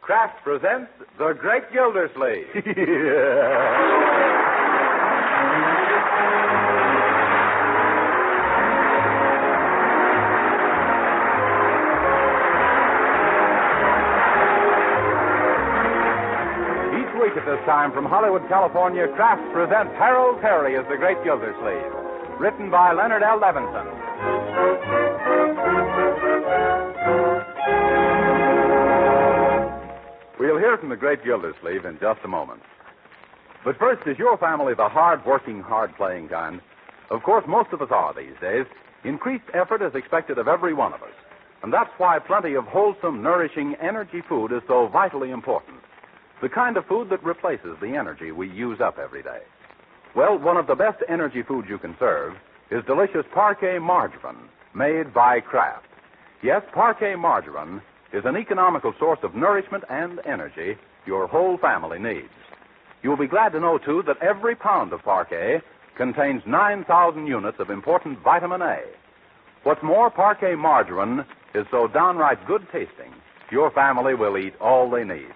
Kraft presents The Great Gildersleeve. Each week at this time from Hollywood, California, Kraft presents Harold Peary as The Great Gildersleeve. Written by Leonard L. Levinson. We'll hear from the Great Gildersleeve in just a moment. But first, is your family the hard-working, hard-playing kind? Of course, most of us are these days. Increased effort is expected of every one of us. And that's why plenty of wholesome, nourishing energy food is so vitally important. The kind of food that replaces the energy we use up every day. Well, one of the best energy foods you can serve is delicious Parque margarine, made by Kraft. Yes, Parque margarine is an economical source of nourishment and energy your whole family needs. You'll be glad to know, too, that every pound of Parque contains 9,000 units of important vitamin A. What's more, Parque margarine is so downright good-tasting, your family will eat all they need.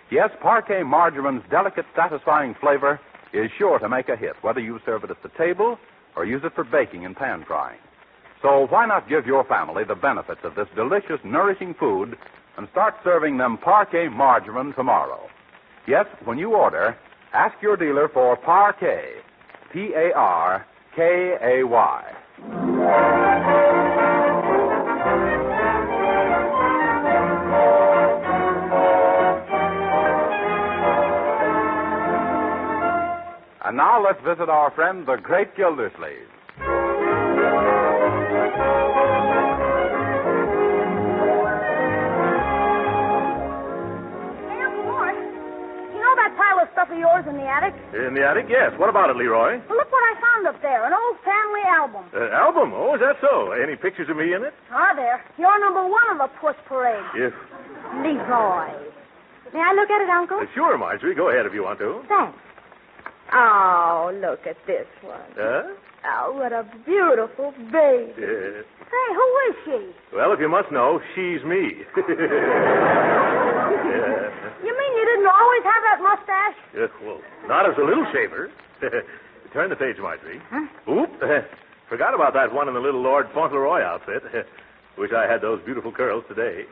Yes, Parque margarine's delicate, satisfying flavor is sure to make a hit, whether you serve it at the table or use it for baking and pan frying. So why not give your family the benefits of this delicious, nourishing food and start serving them Parque margarine tomorrow? Yes, when you order, ask your dealer for Parque, P-A-R-K-A-Y. And now let's visit our friend, the Great Gildersleeve. Stuff of yours in the attic? In the attic, yes. What about it, Leroy? Well, look what I found up there. An old family album. Album? Oh, is that so? Any pictures of me in it? Ah, there. You're number one of the Puss Parade. Yes. Leroy. May I look at it, Uncle? Sure, Marjorie. Go ahead if you want to. Thanks. Oh, look at this one. Oh, what a beautiful baby. Yes. Hey, who is she? Well, if you must know, she's me. You mean you didn't always have that mustache? Yes, well, not as a little shaver. Turn the page, Marjorie. Huh? Oop. Forgot about that one in the little Lord Fauntleroy outfit. Wish I had those beautiful curls today.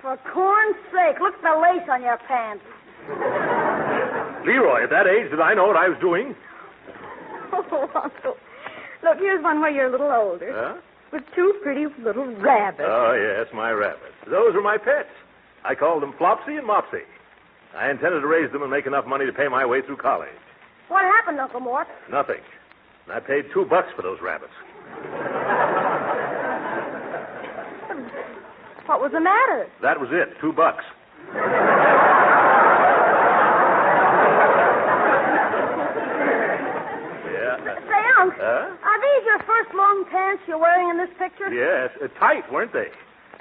For corn's sake, look at the lace on your pants. Leroy, at that age, did I know what I was doing? Oh, Uncle. Look, here's one where you're a little older. Huh? With two pretty little rabbits. Oh, yes, my rabbits. Those were my pets. I called them Flopsy and Mopsy. I intended to raise them and make enough money to pay my way through college. What happened, Uncle Mort? Nothing. And I paid $2 for those rabbits. What was the matter? That was it, $2. Say, Unc, are these your first long pants you're wearing in this picture? Yes, tight, weren't they?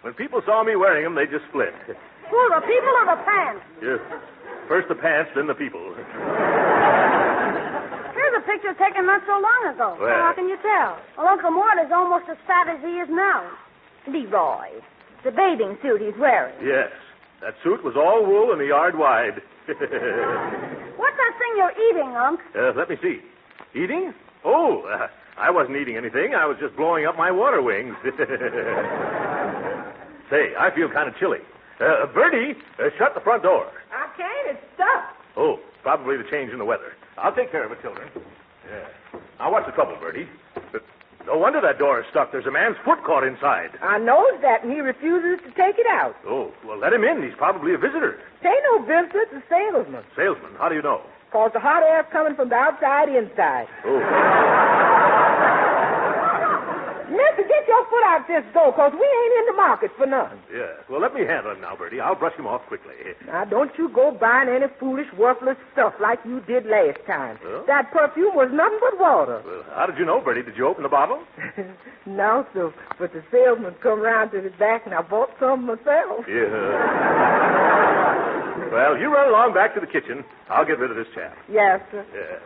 When people saw me wearing them, they just split. Who, the people or the pants? Yes. First the pants, then the people. Here's a picture taken not so long ago. Well, how can you tell? Well, Uncle Mort is almost as fat as he is now. Leroy, the bathing suit he's wearing. Yes. That suit was all wool and a yard wide. What's that thing you're eating, Unc? Let me see. Eating? Oh, I wasn't eating anything. I was just blowing up my water wings. Say, I feel kind of chilly. Bertie, shut the front door. I can't. It's stuck. Oh, probably the change in the weather. I'll take care of it, children. Yeah. Now, what's the trouble, Bertie? No wonder that door is stuck. There's a man's foot caught inside. I knows that, and he refuses to take it out. Oh, well, let him in. He's probably a visitor. It ain't no visitor. It's a salesman. Salesman? How do you know? Because the hot air's coming from the outside inside. Oh. Mister, get your foot out this door, because we ain't in the market for nothing. Yeah. Well, let me handle him now, Bertie. I'll brush him off quickly. Now, don't you go buying any foolish, worthless stuff like you did last time. Huh? That perfume was nothing but water. Well, how did you know, Bertie? Did you open the bottle? No, sir. But the salesman come round to the back, and I bought some myself. Yeah. Well, you run along back to the kitchen. I'll get rid of this chap. Yes, sir. Yeah.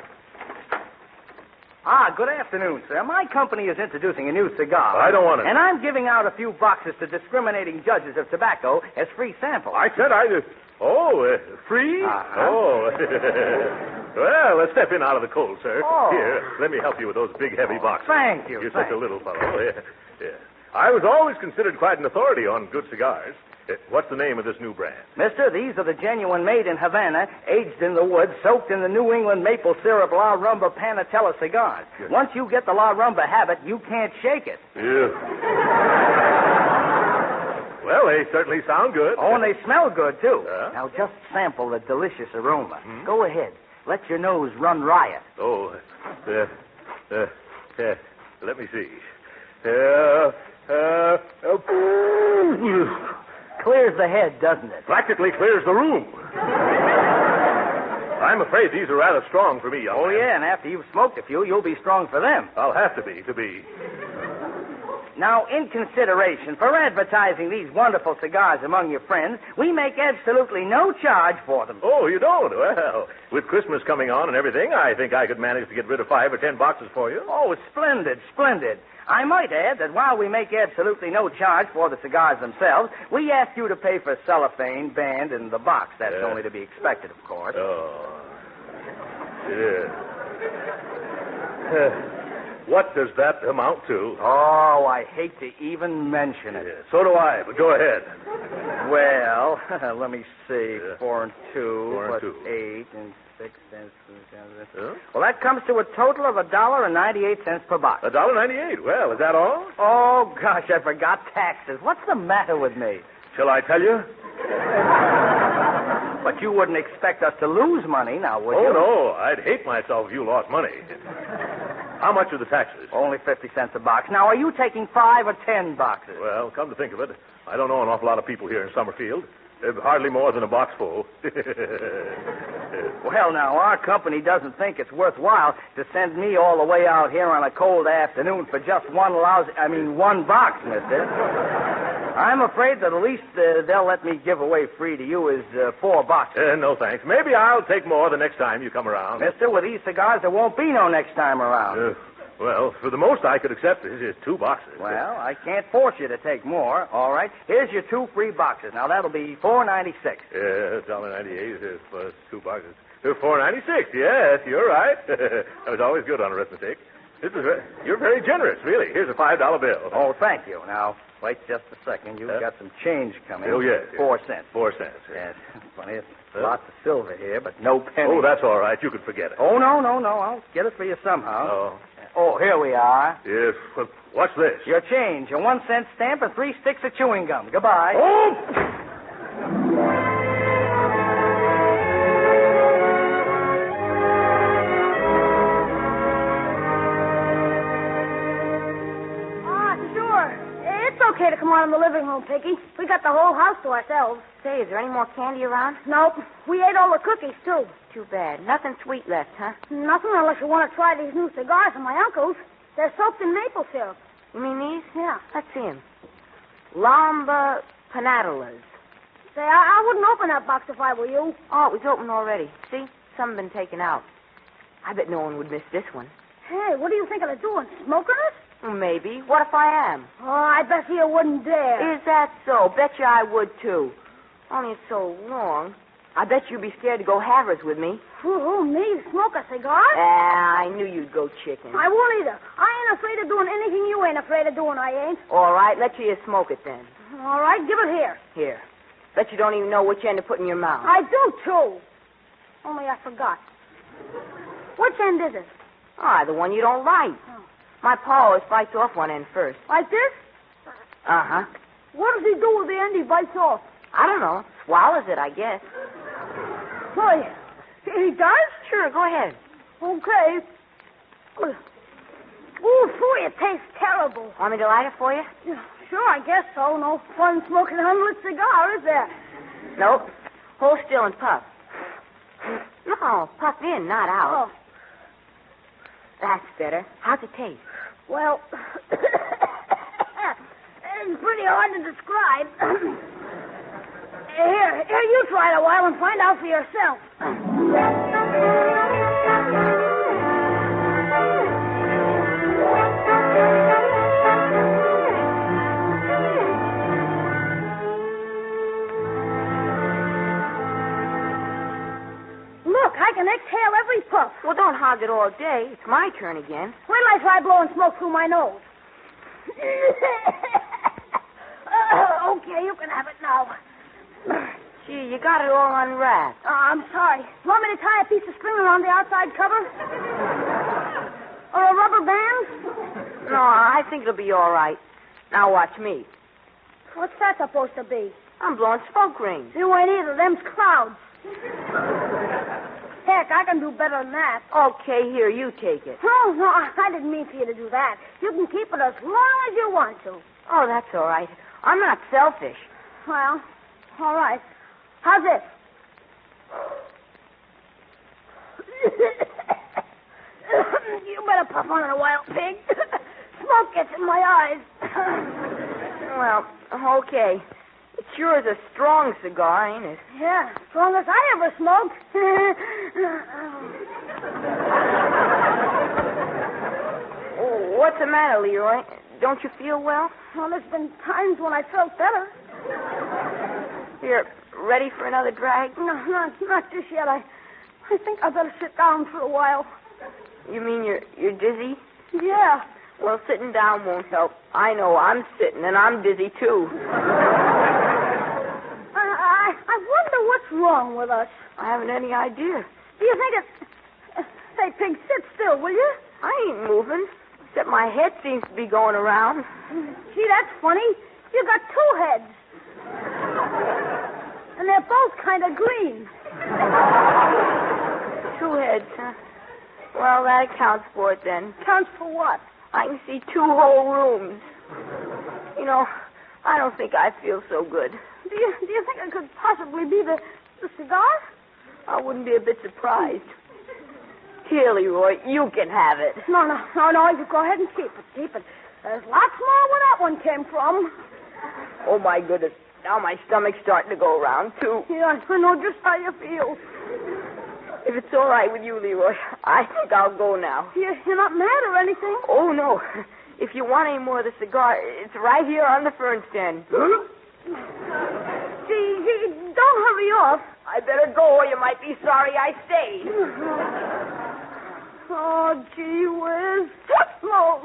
Good afternoon, sir. My company is introducing a new cigar. I don't want it. And I'm giving out a few boxes to discriminating judges of tobacco as free samples. I said I... Free? Uh-huh. Oh. Well, let's step in out of the cold, sir. Oh. Here, let me help you with those big, heavy boxes. Thank you. You're thank such a little fellow. Yeah. I was always considered quite an authority on good cigars. What's the name of this new brand? Mister, these are the genuine made in Havana, aged in the woods, soaked in the New England maple syrup La Rumba Panatella cigars. Yes. Once you get the La Rumba habit, you can't shake it. Yeah. Well, they certainly sound good. Oh, and they smell good, too. Yeah? Now, just sample the delicious aroma. Go ahead. Let your nose run riot. Oh, let me see. Clears the head, doesn't it? Practically clears the room. I'm afraid these are rather strong for me, young Oh, man. yeah, and after you've smoked a few, you'll be strong for them. I'll have to be. Now, in consideration for advertising these wonderful cigars among your friends, we make absolutely no charge for them. Oh, you don't? Well, with Christmas coming on and everything, I think I could manage to get rid of 5 or 10 boxes for you. Oh, splendid, splendid. I might add that while we make absolutely no charge for the cigars themselves, we ask you to pay for cellophane, band, and the box. That's Yeah. only to be expected, of course. Oh. Yeah. What does that amount to? Oh, I hate to even mention it. Yeah, so do I, but go ahead. Well, let me see. Yeah. 4 and 2 4 and plus 2. 8 and 6 and 7. Huh? Well, that comes to a total of $1.98 per box. $1.98. Well, is that all? Oh, gosh, I forgot taxes. What's the matter with me? Shall I tell you? But you wouldn't expect us to lose money now, would you? Oh, no. I'd hate myself if you lost money. How much are the taxes? Only 50 cents a box. Now, are you taking 5 or 10 boxes? Well, come to think of it, I don't know an awful lot of people here in Summerfield. Hardly more than a box full. Well, now, our company doesn't think it's worthwhile to send me all the way out here on a cold afternoon for just one box, mister. I'm afraid that the least they'll let me give away free to you is 4 boxes. No, thanks. Maybe I'll take more the next time you come around. Mister, with these cigars, there won't be no next time around. Well, for the most I could accept is 2 boxes. Well, I can't force you to take more. All right. Here's your 2 free boxes. Now, that'll be $4.96. Yeah, $1.98 plus 2 boxes. $4.96. Yes, you're right. I was always good on arithmetic. You're very generous, really. Here's a $5 bill. Oh, thank you. Now, wait just a second. You've got some change coming. Oh, yes. 4 cents. 4 cents. Yes. Funny, lots of silver here, but no pennies. Oh, that's all right. You can forget it. Oh, no. I'll get it for you somehow. Oh. Oh, here we are. Yes. Well, what's this? Your change, a 1-cent stamp and 3 sticks of chewing gum. Goodbye. Oh! Sure. It's okay to come out in the living room, Piggy. We got the whole house to ourselves. Say, is there any more candy around? Nope. We ate all the cookies, too. Too bad. Nothing sweet left, huh? Nothing unless you want to try these new cigars of my uncle's. They're soaked in maple syrup. You mean these? Yeah. Let's see them. Lamba Panatellas. Say, I wouldn't open that box if I were you. Oh, it was open already. See? Some have been taken out. I bet no one would miss this one. Hey, what are you thinking of doing? Smoking it? Well, maybe. What if I am? Oh, I bet you wouldn't dare. Is that so? Bet you I would, too. Only it's so long. I bet you'd be scared to go halvers with me. Who, me? Smoke a cigar? I knew you'd go chicken. I won't either. I ain't afraid of doing anything you ain't afraid of doing, I ain't. All right, let you smoke it then. All right, give it here. Here. Bet you don't even know which end to put in your mouth. I do, too. Only I forgot. Which end is it? Ah, the one you don't like. Oh. My pa always bites off one end first. Like this? Uh-huh. What does he do with the end he bites off? I don't know. Swallows it, I guess. Why, he does? Sure, go ahead. Okay. Ooh, phew, it tastes terrible. Want me to light it for you? Yeah, sure, I guess so. No fun smoking a unlit cigar, is there? Nope. Hold still and puff. No, puff in, not out. Oh, That's better. How's it taste? well, it's pretty hard to describe. Here, you try it a while and find out for yourself. and exhale every puff. Well, don't hog it all day. It's my turn again. Wait till I try blowing smoke through my nose. Okay, you can have it now. Gee, you got it all unwrapped. I'm sorry. Want me to tie a piece of string around the outside cover? Or a rubber band? No, I think it'll be all right. Now watch me. What's that supposed to be? I'm blowing smoke rings. You ain't either. Them's clouds. Heck, I can do better than that. Okay, here, you take it. Oh, no, I didn't mean for you to do that. You can keep it as long as you want to. Oh, that's all right. I'm not selfish. Well, all right. How's this? You better puff on it a while, pig. Smoke gets in my eyes. Well, okay. It sure is a strong cigar, ain't it? Yeah, strongest I ever smoked. Oh, what's the matter, Leroy? Don't you feel well? Well, there's been times when I felt better. Here, ready for another drag? No, not just yet. I think I better sit down for a while. You mean you're dizzy? Yeah. Well, sitting down won't help. I know, I'm sitting, and I'm dizzy, too. I wonder what's wrong with us. I haven't any idea. Do you think it's... Say, pig, sit still, will you? I ain't moving, except my head seems to be going around. Gee, that's funny. You got two heads. And they're both kind of green. Two heads, huh? Well, that accounts for it, then. Counts for what? I can see 2 whole rooms. You know, I don't think I feel so good. Do you think it could possibly be the cigar? I wouldn't be a bit surprised. Here, Leroy, you can have it. No, you go ahead and keep it. There's lots more where that one came from. Oh, my goodness. Now my stomach's starting to go around, too. Yeah, I know just how you feel. If it's all right with you, Leroy, I think I'll go now. You're not mad or anything? Oh, no. If you want any more of the cigar, it's right here on the fern stand. Gee, don't hurry off. I better go or you might be sorry I stayed. Oh, gee whiz. No,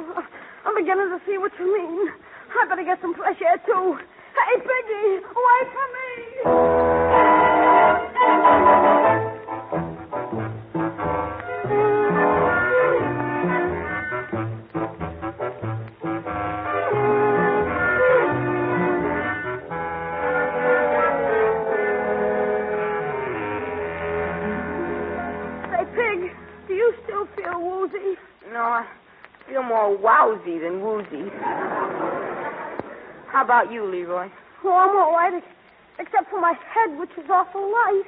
I'm beginning to see what you mean. I better get some fresh air, too. Hey, Piggy, wait for me. Say, Pig, do you still feel woozy? No, I feel more wowsy than woozy. How about you, Leroy? Oh, I'm all right, except for my head, which is awful light,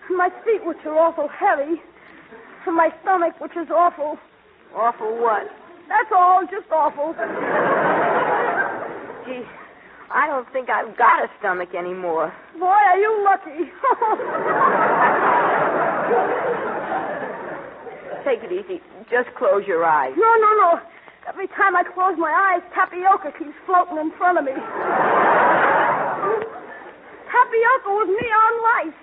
and my feet, which are awful heavy, and my stomach, which is awful. Awful what? That's all, just awful. Gee, I don't think I've got a stomach anymore. Boy, are you lucky. Take it easy. Just close your eyes. No. Every time I close my eyes, tapioca keeps floating in front of me. Tapioca with neon lights.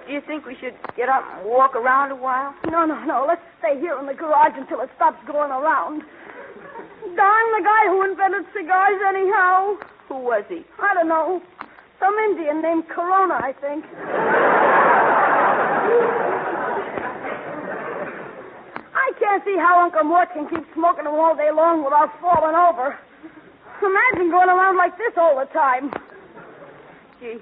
Do you think we should get up and walk around a while? No. Let's stay here in the garage until it stops going around. Darn the guy who invented cigars anyhow. Who was he? I don't know. Some Indian named Corona, I think. I can't see how Uncle Mort can keep smoking them all day long without falling over. Imagine going around like this all the time. Gee,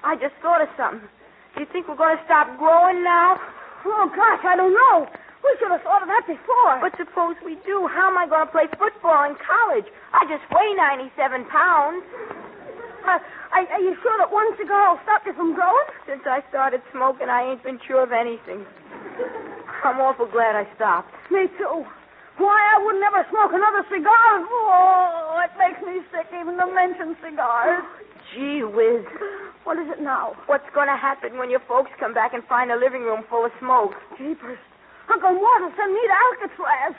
I just thought of something. Do you think we're going to stop growing now? Oh, gosh, I don't know. We should have thought of that before. But suppose we do. How am I going to play football in college? I just weigh 97 pounds. Are you sure that one cigar will stop you from growing? Since I started smoking, I ain't been sure of anything. I'm awful glad I stopped. Me too. Why, I would never smoke another cigar. Oh, it makes me sick even to mention cigars. Gee whiz. What is it now? What's going to happen when your folks come back and find the living room full of smoke? Jeepers. Uncle Mort will send me to Alcatraz.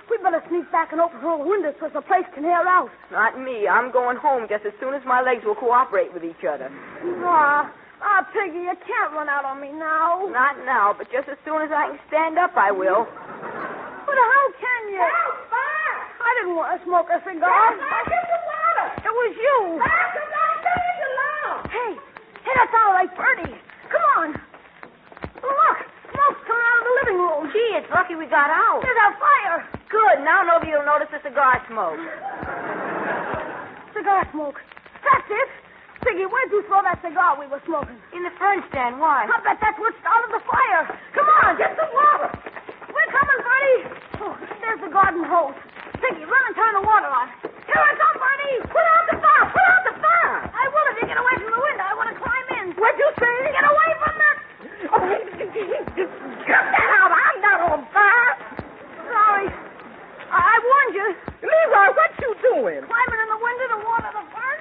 We better sneak back and open all the windows so the place can air out. Not me. I'm going home just as soon as my legs will cooperate with each other. Ah, Piggy, you can't run out on me now. Not now, but just as soon as I can stand up, I will. But how can you? I didn't want to smoke a cigar. Get the water. It was you. Hey, that sounded like Bertie. Come on. Look, smoke's coming out of the living room. Gee, it's lucky we got out. There's a fire. Good. Now nobody will notice the cigar smoke. Cigar smoke. That's it. Piggy, where'd you throw that cigar we were smoking? In the fern stand. Why? I bet that's what started the fire. Come on, get the water. We're coming, Bertie. Oh, there's the garden hose. Piggy, run and turn the water on. Here I come, Bertie. Put out the fire. Put out the fire. I will if you get away from the window. I want to climb in. What'd you say? Get away from that. Oh, get that out. I'm not on fire. Sorry. I warned you. Leroy, what you doing? Climbing in the window to water the fern.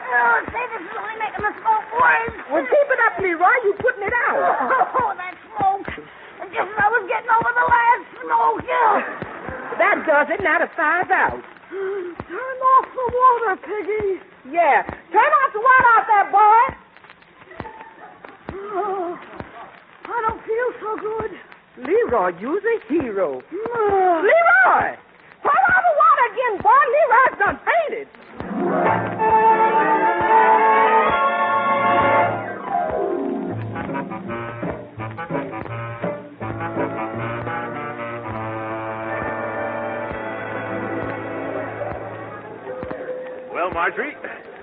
Oh, say, this is only making the smoke worse. Well, keep it up, Leroy. You putting it out. Oh, that smoke. Just as I was getting over the last smoke. That does it. Now the fire's out. Turn off the water, Piggy. Yeah. Turn off the water out there, boy. Oh, I don't feel so good. Leroy, you's a hero. Leroy! Turn on the water again, boy. Leroy's done fainted. Well, Marjorie,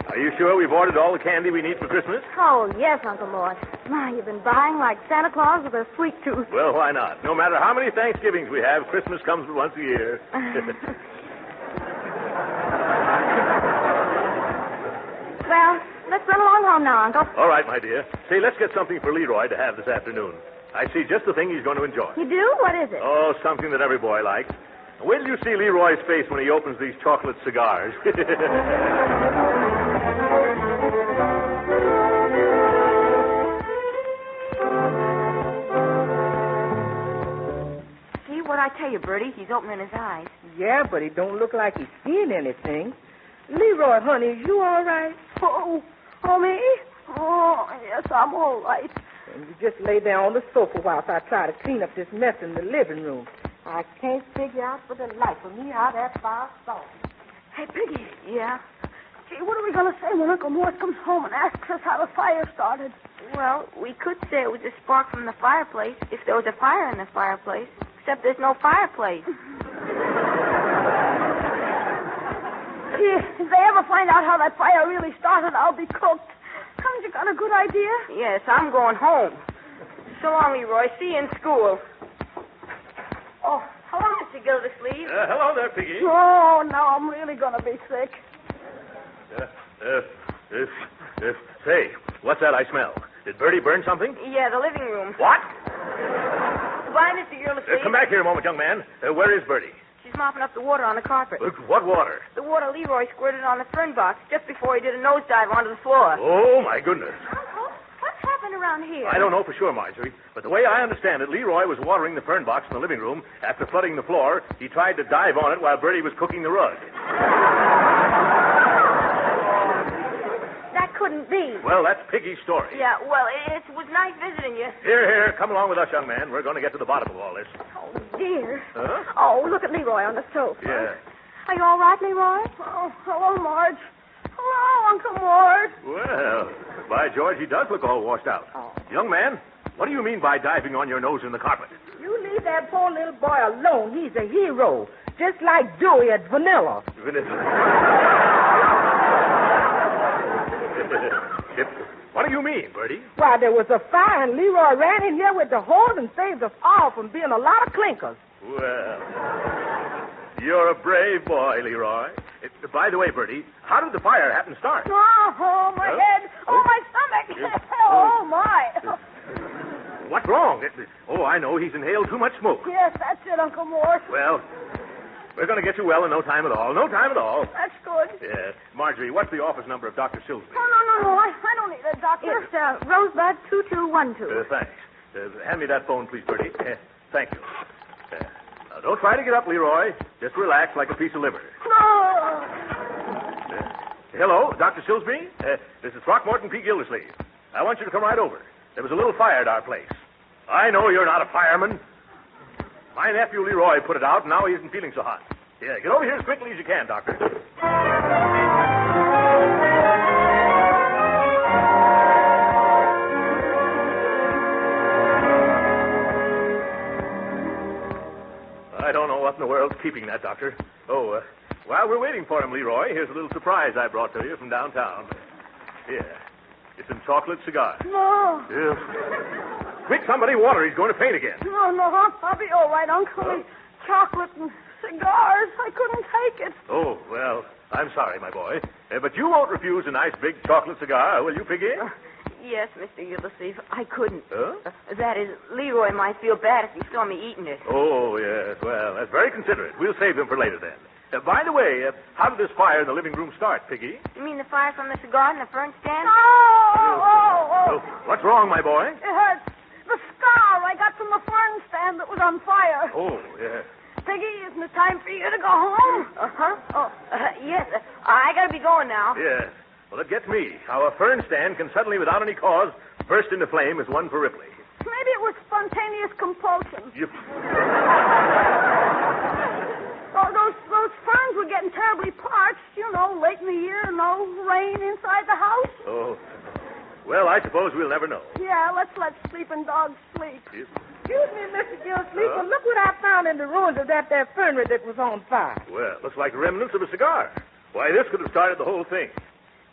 are you sure we've ordered all the candy we need for Christmas? Oh, yes, Uncle Mort. My, you've been buying like Santa Claus with a sweet tooth. Well, why not? No matter how many Thanksgivings we have, Christmas comes but once a year. Well, let's run along home now, Uncle. All right, my dear. Say, let's get something for Leroy to have this afternoon. I see just the thing he's going to enjoy. You do? What is it? Oh, something that every boy likes. Wait till you see Leroy's face when he opens these chocolate cigars. See what I tell you, Bertie? He's opening his eyes. Yeah, but he don't look like he's seeing anything. Leroy, honey, is you all right? Oh, me? Oh, yes, I'm all right. And you just lay there on the sofa whilst I try to clean up this mess in the living room. I can't figure out for the life of me how that fire started. Hey, Piggy. Yeah? Gee, what are we going to say when Uncle Mort comes home and asks us how the fire started? Well, we could say it was a spark from the fireplace if there was a fire in the fireplace. Except there's no fireplace. Gee, if they ever find out how that fire really started, I'll be cooked. Haven't you got a good idea? Yes, I'm going home. So long, Leroy. See you in school. Oh, hello, Mr. Gildersleeve. Hello there, Piggy. Oh, now I'm really going to be sick. Say, what's that I smell? Did Bertie burn something? Yeah, the living room. What? Goodbye, Mr. Gildersleeve. Come back here a moment, young man. Where is Bertie? She's mopping up the water on the carpet. What water? The water Leroy squirted on the fern box just before he did a nosedive onto the floor. Oh, my goodness. Uncle, what's happened around here? I don't know for sure, Marjorie, but the way I understand it, Leroy was watering the fern box in the living room. After flooding the floor, he tried to dive on it while Bertie was cooking the rug. That couldn't be. Well, that's Piggy's story. Yeah, well, it was nice visiting you. Here, come along with us, young man. We're going to get to the bottom of all this. Oh, dear. Huh? Oh, look at Leroy on the sofa. Yeah. Are you all right, Leroy? Oh, hello, Marge. Hello, Uncle Mort. Well, by George, he does look all washed out. Oh. Young man, what do you mean by diving on your nose in the carpet? You leave that poor little boy alone. He's a hero. Just like Dewey at Vanilla. What do you mean, Bertie? Why, there was a fire, and Leroy ran in here with the hose and saved us all from being a lot of clinkers. Well, you're a brave boy, Leroy. By the way, Bertie, how did the fire happen to start? Oh, my head. Oh, my stomach. Oh, my. What's wrong? Oh, I know. He's inhaled too much smoke. Yes, that's it, Uncle Mort. Well, we're going to get you well in no time at all. No time at all. That's good. Yeah. Marjorie, what's the office number of Dr. Silsby? Oh, no. I don't need a doctor. It's Rosebud 2212. Thanks. Hand me that phone, please, Bertie. Thank you. Now, don't try to get up, Leroy. Just relax like a piece of liver. No. Hello, Dr. Silsby. This is Throckmorton P. Gildersleeve. I want you to come right over. There was a little fire at our place. I know you're not a fireman. My nephew Leroy put it out, and now he isn't feeling so hot. Yeah, get over here as quickly as you can, Doctor. I don't know what in the world's keeping that, Doctor. Oh, while we're waiting for him, Leroy, here's a little surprise I brought to you from downtown. Yeah, it's some chocolate cigars. No. Yeah. Quick, somebody, water. He's going to faint again. No, I'll be all right, Uncle. Chocolate and cigars. I couldn't take it. Oh, well, I'm sorry, my boy. But you won't refuse a nice big chocolate cigar, will you, Piggy? Yes, Mr. Gildersleeve. I couldn't. Huh? That is, Leroy might feel bad if he saw me eating it. Oh, yes. Well, that's very considerate. We'll save them for later then. By the way, how did this fire in the living room start, Piggy? You mean the fire from the cigar and the fern stand? Oh. What's wrong, my boy? It hurts. The scar I got from the fern stand that was on fire. Oh, yes. Piggy, isn't it time for you to go home? Yes. I gotta be going now. Yes. Well, it gets me how a fern stand can suddenly, without any cause, burst into flame as one for Ripley. Maybe it was spontaneous compulsion. Those ferns were getting terribly parched, late in the year, no rain inside the house. Oh. Well, I suppose we'll never know. Yeah, let's let sleeping dogs sleep. Yes. Excuse me, Mr. Gildersleeve, but look what I found in the ruins of that there fernery that was on fire. Well, looks like remnants of a cigar. Why, this could have started the whole thing.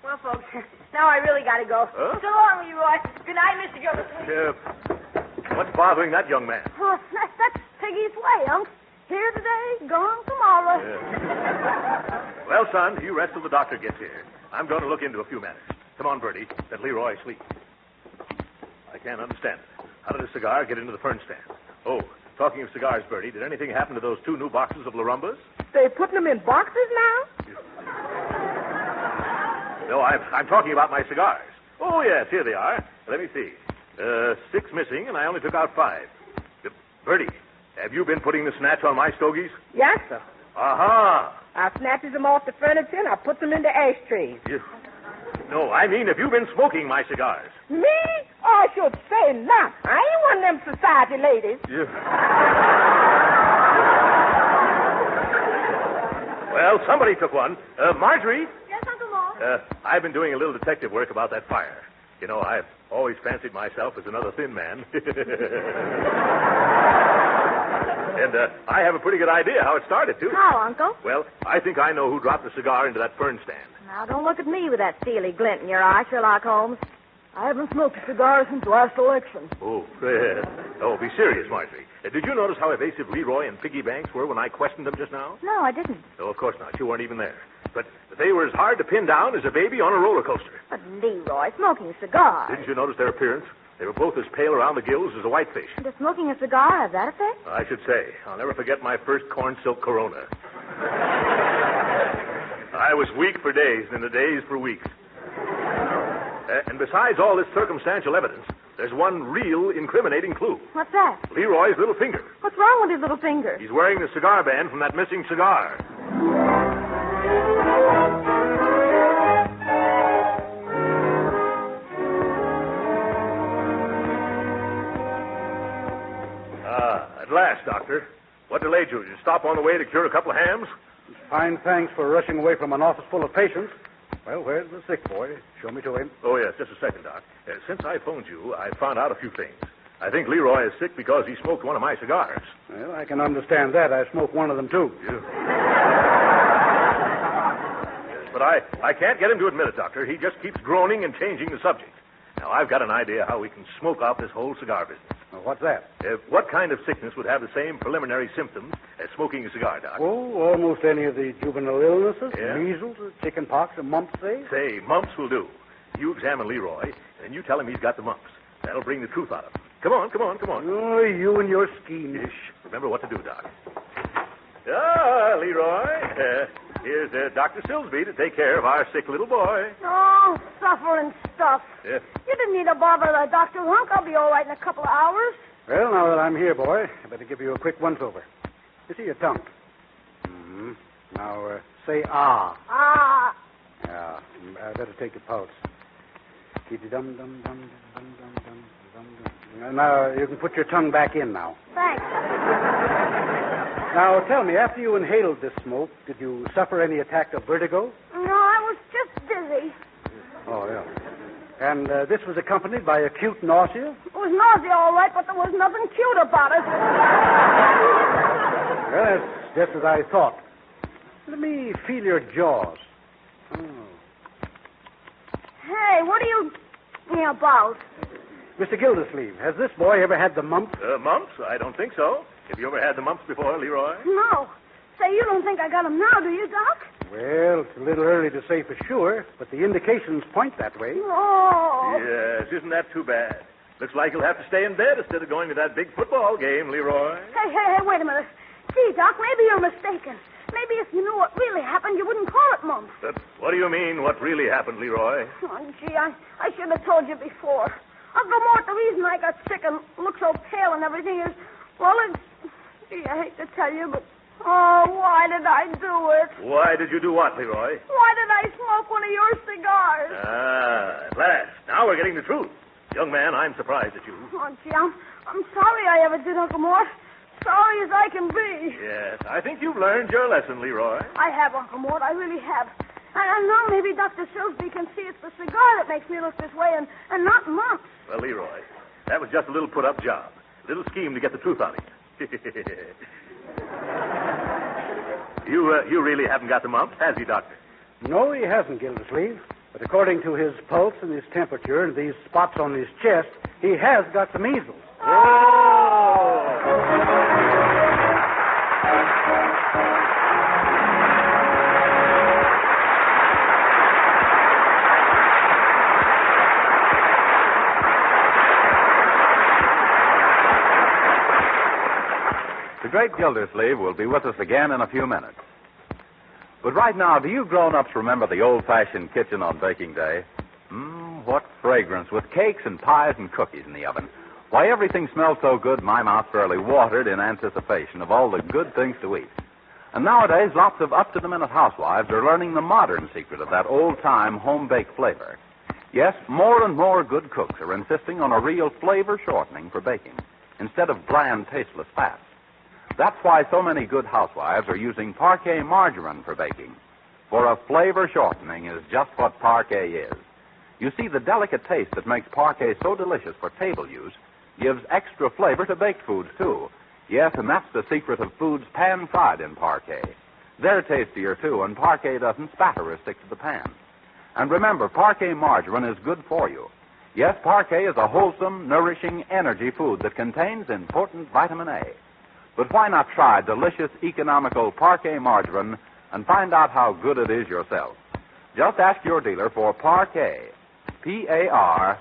Well, folks, now I really gotta go. Huh? So long, Leroy. Good night, Mr. Gildersleeve. What's bothering that young man? Oh, that's Piggy's way, Unc. Here today, gone tomorrow. Yeah. Well, son, you rest till the doctor gets here. I'm going to look into a few matters. Come on, Bertie. Let Leroy sleep. I can't understand it. How did a cigar get into the fern stand? Oh, talking of cigars, Bertie, did anything happen to those 2 new boxes of Larumbas? They putting them in boxes now? No, I'm talking about my cigars. Oh, yes, here they are. Let me see. 6 missing, and I only took out 5. Bertie, have you been putting the snatch on my stogies? Yes, sir. Aha! I snatches them off the furniture and I put them into ashtrays. No, I mean, have you been smoking my cigars? Me? I should say not. I ain't one of them society ladies. Well, somebody took one. Marjorie? Yes, Uncle Mort? I've been doing a little detective work about that fire. I've always fancied myself as another thin man. And I have a pretty good idea how it started, too. How, Uncle? Well, I think I know who dropped the cigar into that fern stand. Now, don't look at me with that steely glint in your eye, Sherlock Holmes. I haven't smoked a cigar since last election. Oh, be serious, Marjorie. Did you notice how evasive Leroy and Piggy Banks were when I questioned them just now? No, I didn't. No, of course not. You weren't even there. But they were as hard to pin down as a baby on a roller coaster. But Leroy, smoking a cigar. Didn't you notice their appearance? They were both as pale around the gills as a whitefish. Does smoking a cigar have that effect? I should say. I'll never forget my first corn silk Corona. I was weak for days and the days for weeks. And besides all this circumstantial evidence, there's one real incriminating clue. What's that? Leroy's little finger. What's wrong with his little finger? He's wearing the cigar band from that missing cigar. At last, Doctor. What delayed you? Did you stop on the way to cure a couple of hams? Fine thanks for rushing away from an office full of patients. Well, where's the sick boy? Show me to him. Oh, yes, just a second, Doc. Since I phoned you, I found out a few things. I think Leroy is sick because he smoked one of my cigars. Well, I can understand that. I smoked one of them, too. Yes, but I can't get him to admit it, Doctor. He just keeps groaning and changing the subject. Now, I've got an idea how we can smoke off this whole cigar business. Well, what's that? What kind of sickness would have the same preliminary symptoms as smoking a cigar, Doc? Oh, almost any of the juvenile illnesses. Yeah? Measles, chicken pox, and mumps, say? Say, mumps will do. You examine Leroy, and you tell him he's got the mumps. That'll bring the truth out of him. Come on. Oh, you and your schemes. Remember what to do, Doc. Ah, Leroy. Here's Dr. Silsby to take care of our sick little boy. Oh, suffering stuff. Yeah. You didn't need to bother the doctor, Hunk. I'll be all right in a couple of hours. Well, now that I'm here, boy, I better give you a quick once-over. You see your tongue? Mm-hmm. Now, say ah. Ah. Yeah. I better take your pulse. Dum-dum-dum-dum-dum-dum-dum. Now, you can put your tongue back in now. Thanks. Now, tell me, after you inhaled this smoke, did you suffer any attack of vertigo? No, I was just dizzy. Oh, yeah. And this was accompanied by acute nausea? It was nausea, all right, but there was nothing cute about it. Well, that's just as I thought. Let me feel your jaws. Oh. Hey, what are you talking about? Mr. Gildersleeve, has this boy ever had the mumps? Mumps? I don't think so. Have you ever had the mumps before, Leroy? No. Say, you don't think I got him now, do you, Doc? Well, it's a little early to say for sure, but the indications point that way. Oh. Yes, isn't that too bad? Looks like you'll have to stay in bed instead of going to that big football game, Leroy. Hey, wait a minute. Gee, Doc, maybe you're mistaken. Maybe if you knew what really happened, you wouldn't call it mumps. What do you mean, what really happened, Leroy? Oh, gee, I should have told you before. Uncle Mort, the reason I got sick and look so pale and everything is, well, it's... Gee, I hate to tell you, but... Oh, why did I do it? Why did you do what, Leroy? Why did I smoke one of your cigars? At last. Now we're getting the truth. Young man, I'm surprised at you. Oh, gee, I'm sorry I ever did, Uncle Mort. Sorry as I can be. Yes, I think you've learned your lesson, Leroy. I have, Uncle Mort. I really have. And now maybe Dr. Silsby can see it's the cigar that makes me look this way and not mumps. Well, Leroy, that was just a little put-up job. A little scheme to get the truth out of you. You really haven't got the mumps, has he, Doctor? No, he hasn't, Gildersleeve. But according to his pulse and his temperature and these spots on his chest, he has got the measles. Oh! The Great Gildersleeve will be with us again in a few minutes. But right now, do you grown-ups remember the old-fashioned kitchen on baking day? What fragrance, with cakes and pies and cookies in the oven. Why, everything smelled so good, my mouth fairly watered in anticipation of all the good things to eat. And nowadays, lots of up-to-the-minute housewives are learning the modern secret of that old-time home-baked flavor. Yes, more and more good cooks are insisting on a real flavor shortening for baking, instead of bland, tasteless fats. That's why so many good housewives are using Parque margarine for baking. For a flavor shortening is just what Parque is. You see, the delicate taste that makes Parque so delicious for table use gives extra flavor to baked foods, too. Yes, and that's the secret of foods pan-fried in Parque. They're tastier, too, and Parque doesn't spatter or stick to the pan. And remember, Parque margarine is good for you. Yes, Parque is a wholesome, nourishing energy food that contains important vitamin A. But why not try delicious, economical Parque margarine and find out how good it is yourself? Just ask your dealer for Parque. P-A-R-K-A-Y.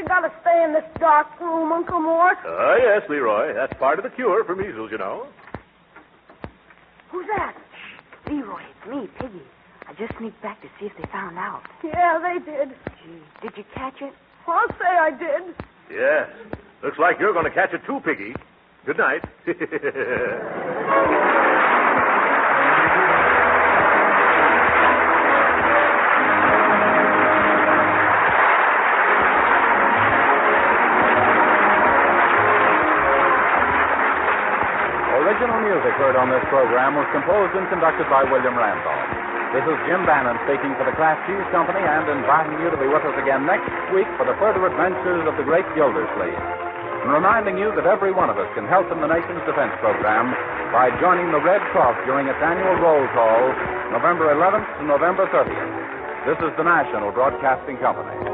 Gotta stay in this dark room, Uncle Mort. Yes, Leroy. That's part of the cure for measles, you know. Who's that? Shh, Leroy, it's me, Piggy. I just sneaked back to see if they found out. Yeah, they did. Gee, did you catch it? I'll say I did. Yes. Looks like you're going to catch it too, Piggy. Good night. Original music heard on this program was composed and conducted by William Randolph. This is Jim Bannon speaking for the Kraft Cheese Company and inviting you to be with us again next week for the further adventures of the Great Gildersleeve. And reminding you that every one of us can help in the nation's defense program by joining the Red Cross during its annual roll call, November 11th to November 30th. This is the National Broadcasting Company.